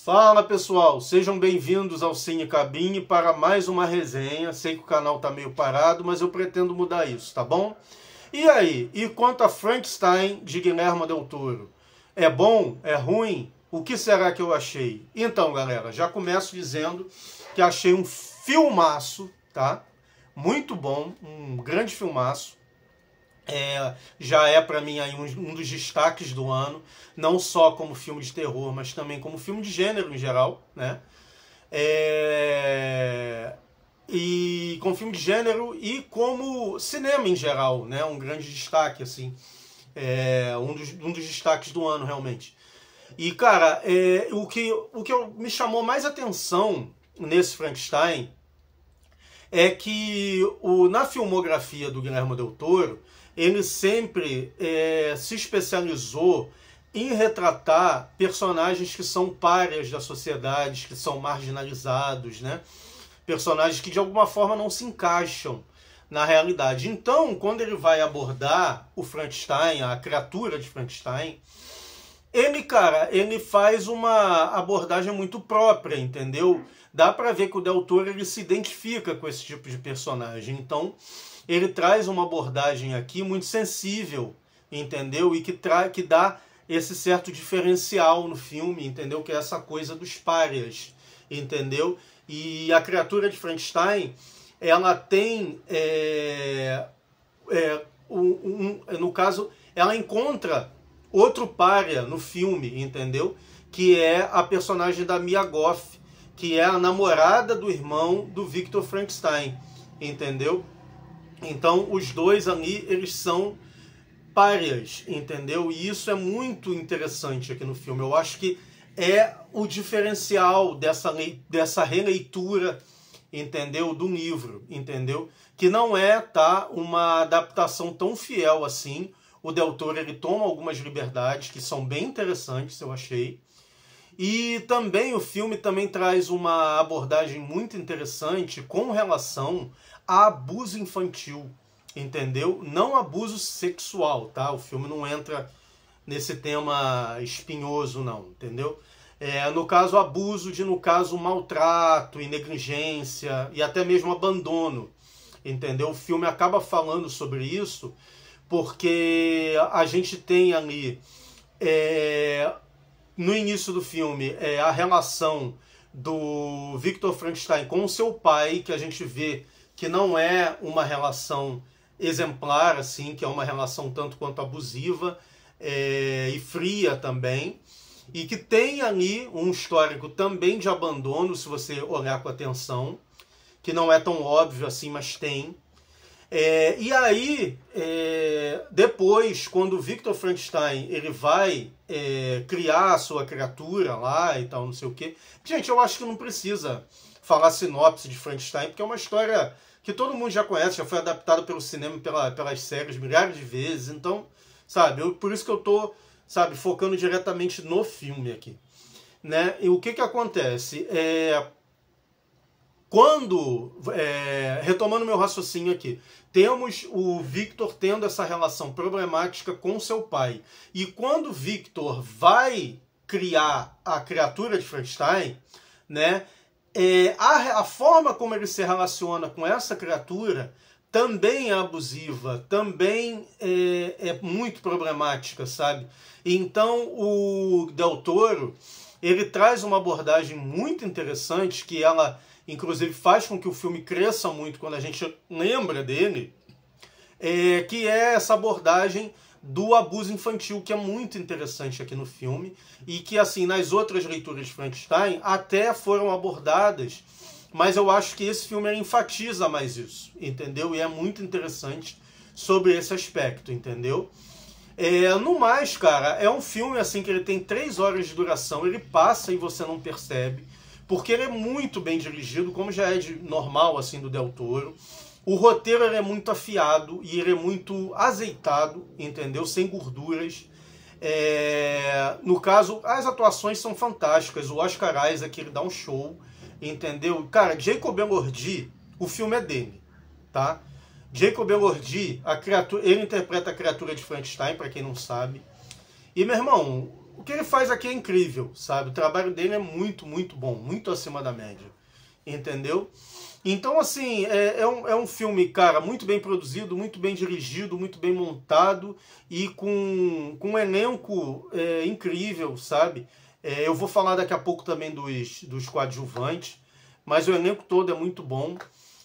Fala pessoal, sejam bem-vindos ao Cine Cabine para mais uma resenha. Sei que o canal tá meio parado, mas eu pretendo mudar isso, tá bom? E aí, e quanto a Frankenstein de Guillermo del Toro? É bom? É ruim? O que será que eu achei? Então galera, já começo dizendo que achei um filmaço, tá? Muito bom, um grande filmaço. Já é para mim aí um dos destaques do ano, não só como filme de terror, mas também como filme de gênero em geral, né? E como filme de gênero e como cinema em geral, né? Um grande destaque, assim. Um dos destaques do ano, realmente. E, cara, o que me chamou mais atenção nesse Frankenstein é que na filmografia do Guillermo del Toro, ele sempre se especializou em retratar personagens que são párias da sociedade, que são marginalizados, né? Personagens que de alguma forma não se encaixam na realidade. Então, quando ele vai abordar o Frankenstein, a criatura de Frankenstein, ele faz uma abordagem muito própria, entendeu? Dá pra ver que o Del Toro ele se identifica com esse tipo de personagem. Então, ele traz uma abordagem aqui muito sensível, entendeu? E que dá esse certo diferencial no filme, entendeu? Que é essa coisa dos párias, entendeu? E a criatura de Frankenstein, ela tem, no caso, ela encontra outro pária no filme, entendeu? Que é a personagem da Mia Goth, que é a namorada do irmão do Victor Frankenstein, entendeu? Então, os dois ali, eles são párias, entendeu? E isso é muito interessante aqui no filme. Eu acho que é o diferencial dessa releitura, entendeu? Do livro, entendeu? Que não é, tá, uma adaptação tão fiel assim. O Del Toro, ele toma algumas liberdades que são bem interessantes, eu achei. E também o filme também traz uma abordagem muito interessante com relação a abuso infantil, entendeu? Não abuso sexual, tá? O filme não entra nesse tema espinhoso, não, entendeu? No caso, abuso no caso, maltrato e negligência e até mesmo abandono, entendeu? O filme acaba falando sobre isso porque a gente tem ali, no início do filme, a relação do Victor Frankenstein com o seu pai, que a gente vê que não é uma relação exemplar, assim, que é uma relação tanto quanto abusiva e fria também, e que tem ali um histórico também de abandono, se você olhar com atenção, que não é tão óbvio assim, mas tem. E aí, depois, quando o Victor Frankenstein ele vai criar a sua criatura lá e tal, não sei o quê. Gente, eu acho que não precisa falar sinopse de Frankenstein, porque é uma história que todo mundo já conhece, já foi adaptada pelo cinema, pelas séries milhares de vezes. Então, sabe, por isso que eu tô, sabe, focando diretamente no filme aqui, né? E o que acontece? Retomando meu raciocínio aqui, temos o Victor tendo essa relação problemática com seu pai. E quando o Victor vai criar a criatura de Frankenstein, né, a forma como ele se relaciona com essa criatura também é abusiva, também é muito problemática, sabe? Então o Del Toro, ele traz uma abordagem muito interessante, que ela inclusive faz com que o filme cresça muito quando a gente lembra dele, que é essa abordagem do abuso infantil, que é muito interessante aqui no filme, e que, assim, nas outras leituras de Frankenstein até foram abordadas, mas eu acho que esse filme enfatiza mais isso, entendeu? E é muito interessante sobre esse aspecto, entendeu? No mais, cara, é um filme assim que ele tem 3 horas de duração, ele passa e você não percebe, porque ele é muito bem dirigido, como já é de normal assim do Del Toro. O roteiro ele é muito afiado e ele é muito azeitado, entendeu? Sem gorduras. No caso, as atuações são fantásticas. O Oscar Isaac, ele dá um show, entendeu? Cara, Jacob Elordi, o filme é dele, tá? Jacob Elordi, ele interpreta a criatura de Frankenstein, para quem não sabe. E, meu irmão, o que ele faz aqui é incrível, sabe? O trabalho dele é muito, muito bom, muito acima da média, entendeu? Então, assim, é um filme, cara, muito bem produzido, muito bem dirigido, muito bem montado e com um elenco incrível, sabe? Eu vou falar daqui a pouco também dos coadjuvantes, mas o elenco todo é muito bom.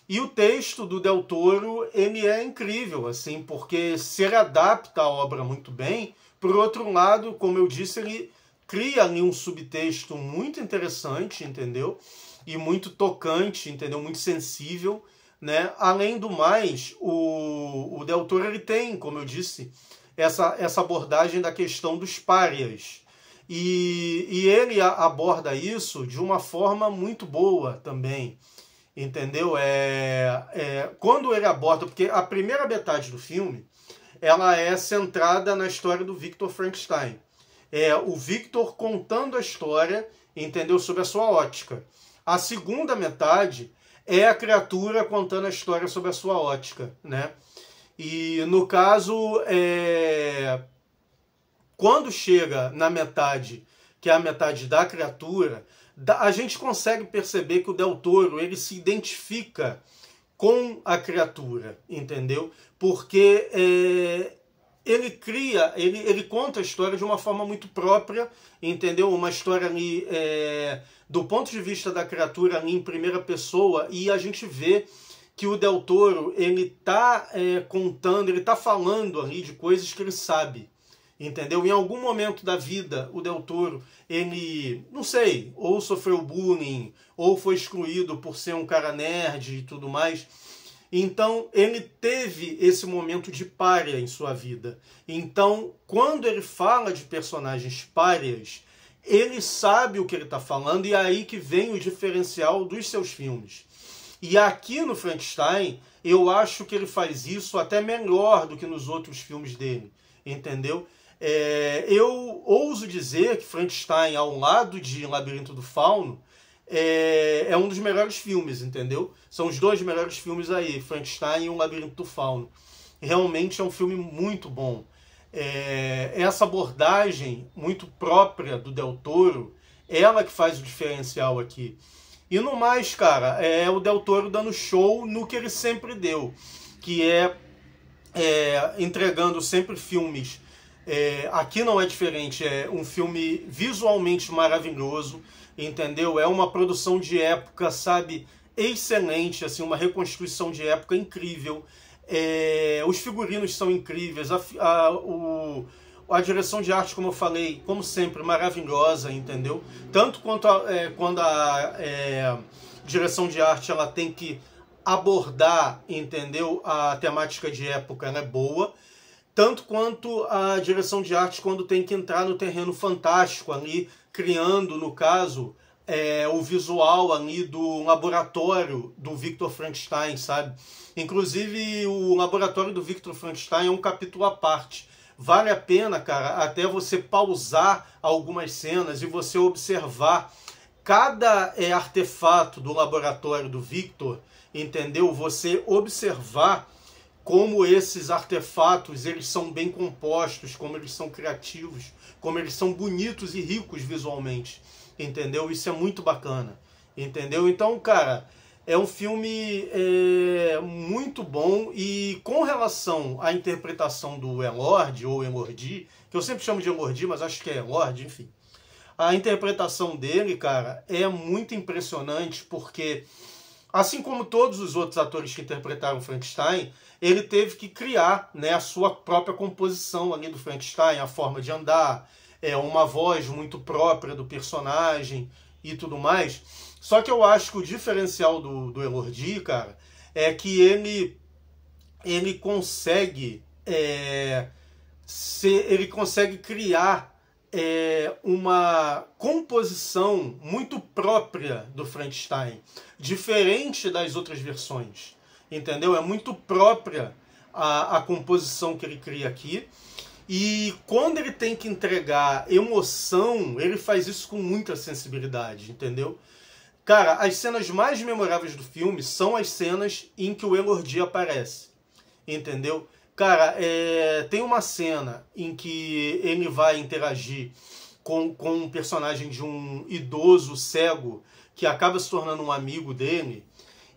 E o texto do Del Toro, ele é incrível, assim, porque se ele adapta a obra muito bem, por outro lado, como eu disse, ele cria ali um subtexto muito interessante, entendeu? E muito tocante, entendeu? Muito sensível, né? Além do mais, o Del Toro, ele tem, como eu disse, essa abordagem da questão dos párias. E ele aborda isso de uma forma muito boa também, entendeu? Quando ele aborda, porque a primeira metade do filme, ela é centrada na história do Victor Frankenstein. É o Victor contando a história, entendeu? Sob a sua ótica. A segunda metade é a criatura contando a história sob a sua ótica, né? E no caso, quando chega na metade, que é a metade da criatura, a gente consegue perceber que o Del Toro, ele se identifica com a criatura, entendeu? Porque ele conta a história de uma forma muito própria, entendeu? Uma história ali do ponto de vista da criatura ali em primeira pessoa, e a gente vê que o Del Toro, ele tá contando, ele tá falando ali de coisas que ele sabe, entendeu? Em algum momento da vida, o Del Toro, ele, não sei, ou sofreu bullying, ou foi excluído por ser um cara nerd e tudo mais. Então, ele teve esse momento de pária em sua vida. Então, quando ele fala de personagens párias, ele sabe o que ele está falando, e é aí que vem o diferencial dos seus filmes. E aqui no Frankenstein, eu acho que ele faz isso até melhor do que nos outros filmes dele, entendeu? Eu ouso dizer que Frankenstein, ao lado de Labirinto do Fauno, é um dos melhores filmes, entendeu? São os dois melhores filmes aí, Frankenstein e O Labirinto do Fauno. Realmente é um filme muito bom. Essa abordagem muito própria do Del Toro, ela que faz o diferencial aqui. E no mais, cara, é o Del Toro dando show no que ele sempre deu, que entregando sempre filmes. Aqui não é diferente, é um filme visualmente maravilhoso, entendeu? É uma produção de época, sabe, excelente, assim, uma reconstrução de época incrível. Os figurinos são incríveis, a direção de arte, como eu falei, como sempre, maravilhosa, entendeu? Tanto quando a direção de arte ela tem que abordar, entendeu, a temática de época, ela é boa, tanto quanto a direção de arte quando tem que entrar no terreno fantástico ali, criando, no caso, o visual ali do laboratório do Victor Frankenstein, sabe? Inclusive, o laboratório do Victor Frankenstein é um capítulo à parte. Vale a pena, cara, até você pausar algumas cenas e você observar cada artefato do laboratório do Victor, entendeu? Você observar como esses artefatos eles são bem compostos, como eles são criativos, como eles são bonitos e ricos visualmente, entendeu? Isso é muito bacana, entendeu? Então, cara, é um filme muito bom, e com relação à interpretação do Elord, ou Elordi, que eu sempre chamo de Elordi, mas acho que é Elord, enfim. A interpretação dele, cara, é muito impressionante, porque, assim como todos os outros atores que interpretaram Frankenstein, ele teve que criar, né, a sua própria composição ali do Frankenstein, a forma de andar, uma voz muito própria do personagem e tudo mais. Só que eu acho que o diferencial do Elordi, cara, é que ele consegue criar uma composição muito própria do Frankenstein, diferente das outras versões, entendeu? É muito própria a composição que ele cria aqui, e quando ele tem que entregar emoção, ele faz isso com muita sensibilidade, entendeu? Cara, as cenas mais memoráveis do filme são as cenas em que o Elordi aparece, entendeu? Cara, tem uma cena em que ele vai interagir com um personagem de um idoso cego que acaba se tornando um amigo dele.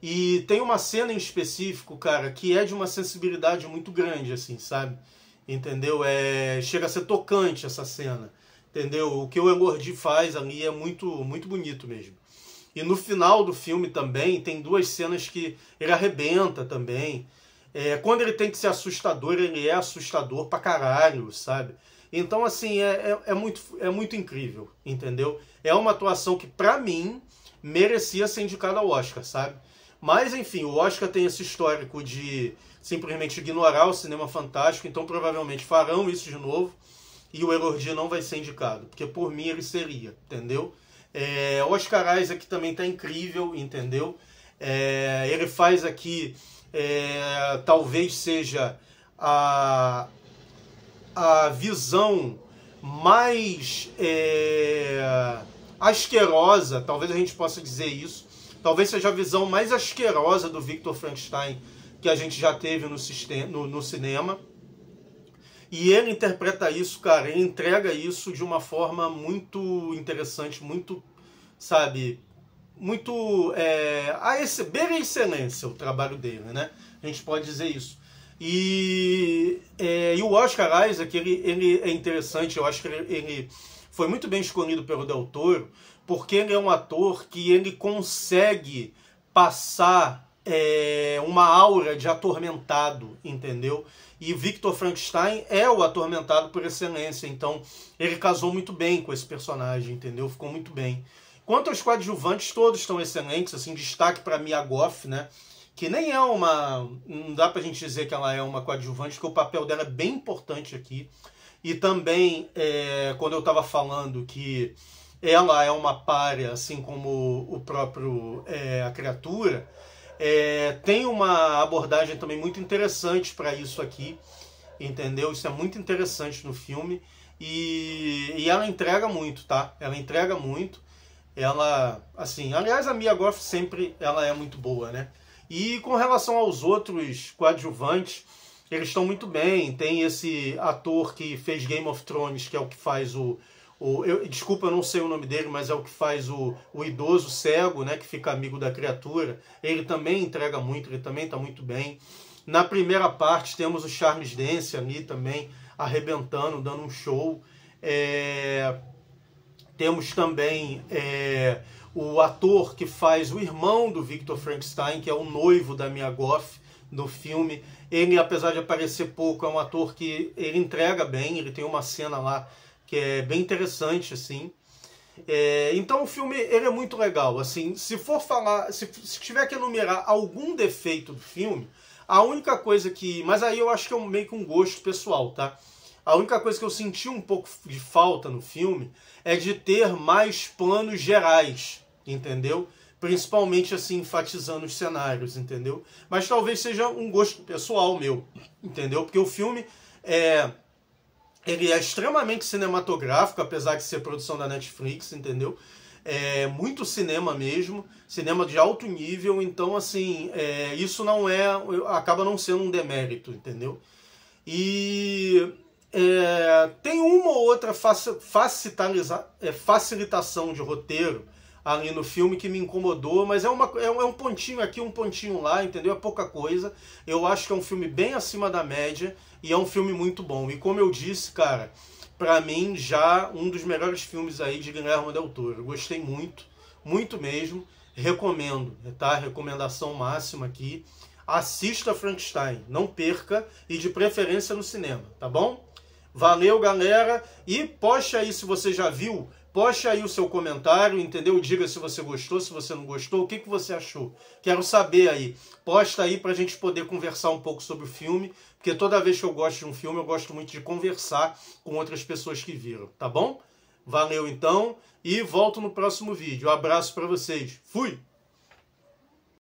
E tem uma cena em específico, cara, que é de uma sensibilidade muito grande, assim, sabe? Entendeu? Chega a ser tocante essa cena, entendeu? O que o Elordi faz ali é muito, muito bonito mesmo. E no final do filme também tem duas cenas que ele arrebenta também. Quando ele tem que ser assustador, ele é assustador pra caralho, sabe? Então, assim, é muito incrível, entendeu? É uma atuação que, pra mim, merecia ser indicada ao Oscar, sabe? Mas, enfim, o Oscar tem esse histórico de simplesmente ignorar o cinema fantástico, então provavelmente farão isso de novo e o Elordi não vai ser indicado, porque por mim ele seria, entendeu? O Oscar Isaac também tá incrível, entendeu? Ele faz aqui, talvez seja a visão mais asquerosa, talvez a gente possa dizer isso, talvez seja a visão mais asquerosa do Victor Frankenstein que a gente já teve no cinema. E ele interpreta isso, cara, ele entrega isso de uma forma muito interessante, muito, sabe, muito... beira a excelência o trabalho dele, né? A gente pode dizer isso. E o Oscar Isaac, ele é interessante, eu acho que ele foi muito bem escolhido pelo Del Toro, porque ele é um ator que ele consegue passar uma aura de atormentado, entendeu? E Victor Frankenstein é o atormentado por excelência, então ele casou muito bem com esse personagem, entendeu? Ficou muito bem. Quanto aos coadjuvantes, todos estão excelentes, assim, destaque para Mia Goth, né? Que nem é uma... não dá pra gente dizer que ela é uma coadjuvante, porque o papel dela é bem importante aqui. E também, quando eu estava falando que ela é uma pária, assim como o próprio a criatura, tem uma abordagem também muito interessante para isso aqui, entendeu? Isso é muito interessante no filme e ela entrega muito, tá? Ela entrega muito. Ela, assim, aliás, a Mia Goth sempre ela é muito boa, né? E com relação aos outros coadjuvantes, eles estão muito bem. Tem esse ator que fez Game of Thrones, que é o que faz desculpa, eu não sei o nome dele, mas é o que faz o idoso cego, né, que fica amigo da criatura. Ele também entrega muito, ele também está muito bem. Na primeira parte temos o Charles Dance ali também, arrebentando, dando um show. Temos também o ator que faz o irmão do Victor Frankenstein, que é o noivo da Mia Goth no filme. Ele, apesar de aparecer pouco, é um ator que ele entrega bem, ele tem uma cena lá que é bem interessante, assim. Então o filme ele é muito legal. Assim, se for falar, se tiver que enumerar algum defeito do filme, a única coisa que... mas aí eu acho que é meio que um gosto pessoal, tá? A única coisa que eu senti um pouco de falta no filme é de ter mais planos gerais, entendeu? Principalmente assim, enfatizando os cenários, entendeu? Mas talvez seja um gosto pessoal meu, entendeu? Porque o filme ele é extremamente cinematográfico, apesar de ser produção da Netflix, entendeu? É muito cinema mesmo, cinema de alto nível, então assim, isso não acaba não sendo um demérito, entendeu? E tem uma ou outra facilitação de roteiro ali no filme que me incomodou, mas é um pontinho aqui, um pontinho lá, entendeu? É pouca coisa. Eu acho que é um filme bem acima da média e é um filme muito bom. E como eu disse, cara, pra mim já um dos melhores filmes aí de Guillermo del Toro. Eu gostei muito, muito mesmo. Recomendo, tá? Recomendação máxima aqui. Assista Frankenstein, não perca, e de preferência no cinema, tá bom? Valeu, galera, e poste aí se você já viu, poste aí o seu comentário, entendeu? Diga se você gostou, se você não gostou, o que você achou. Quero saber aí. Posta aí pra gente poder conversar um pouco sobre o filme, porque toda vez que eu gosto de um filme, eu gosto muito de conversar com outras pessoas que viram, tá bom? Valeu então, e volto no próximo vídeo. Um abraço pra vocês. Fui!